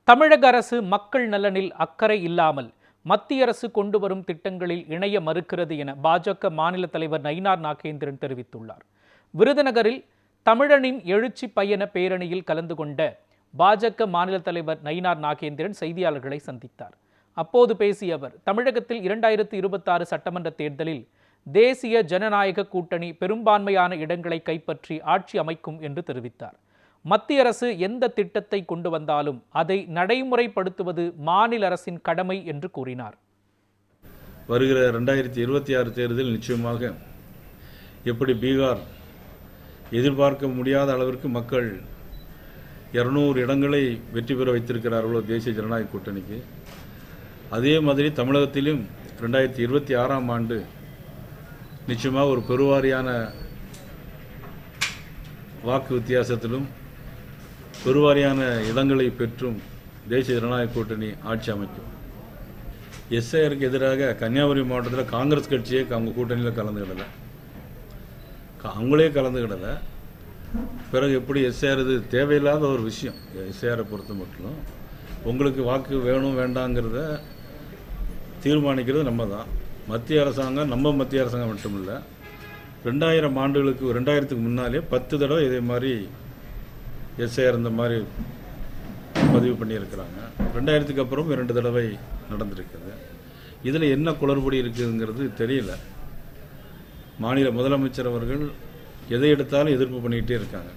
தமிழக அரசு மக்கள் நலனில் அக்கறை இல்லாமல் மத்திய அரசு கொண்டு வரும் திட்டங்களில் இணைய மறுக்கிறது என பாஜக மாநில தலைவர் நயினார் நாகேந்திரன் தெரிவித்துள்ளார். விருதுநகரில் தமிழனின் எழுச்சி பயண பேரணியில் கலந்து கொண்ட பாஜக மாநில தலைவர் நயினார் நாகேந்திரன் செய்தியாளர்களை சந்தித்தார். அப்போது பேசிய அவர், தமிழகத்தில் 2026 சட்டமன்ற தேர்தலில் தேசிய ஜனநாயக கூட்டணி பெரும்பான்மையான இடங்களை கைப்பற்றி ஆட்சி அமைக்கும் என்று தெரிவித்தார். மத்திய அரசு எந்த திட்டத்தை கொண்டு வந்தாலும் அதை நடைமுறைப்படுத்துவது மாநில அரசின் கடமை என்று கூறினார். வருகிற 2026 தேர்தல் நிச்சயமாக எப்படி பீகார் எதிர்பார்க்க முடியாத அளவிற்கு மக்கள் 200 இடங்களை வெற்றி பெற வைத்திருக்கிறார்களோ தேசிய ஜனநாயக கூட்டணிக்கு, அதே மாதிரி தமிழகத்திலும் 2026ஆம் ஆண்டு நிச்சயமாக ஒரு பெருவாரியான வாக்கு வித்தியாசத்திலும் பெருவாரியான இடங்களை பெற்றும் தேசிய ஜனநாயக கூட்டணி ஆட்சி அமைக்கும். எஸ்ஐஆருக்கு எதிராக கன்னியாகுமரி மாவட்டத்தில் காங்கிரஸ் கட்சியே அவங்க கூட்டணியில் கலந்துக்கிடலை, அவங்களே கலந்துக்கிடலை. பிறகு எப்படி எஸ்ஐஆர் இது தேவையில்லாத ஒரு விஷயம். எஸ்ஐஆரை பொறுத்த மட்டும் உங்களுக்கு வாக்கு வேணும் வேண்டாங்கிறத தீர்மானிக்கிறது நம்ம தான். மத்திய அரசாங்கம், நம்ம மத்திய அரசாங்கம் மட்டும் இல்லை, 2000க்கு முன்னாலே 10 தடவை இதே மாதிரி எஸ்ஐஆர் இந்த மாதிரி பதிவு பண்ணியிருக்கிறாங்க. 2000க்கு அப்புறம் 2 தடவை நடந்திருக்குது. இதில் என்ன குளறுபடி இருக்குதுங்கிறது தெரியல. மாநில முதலமைச்சர் அவர்கள் எதை எடுத்தாலும் எதிர்ப்பு பண்ணிக்கிட்டே இருக்காங்க.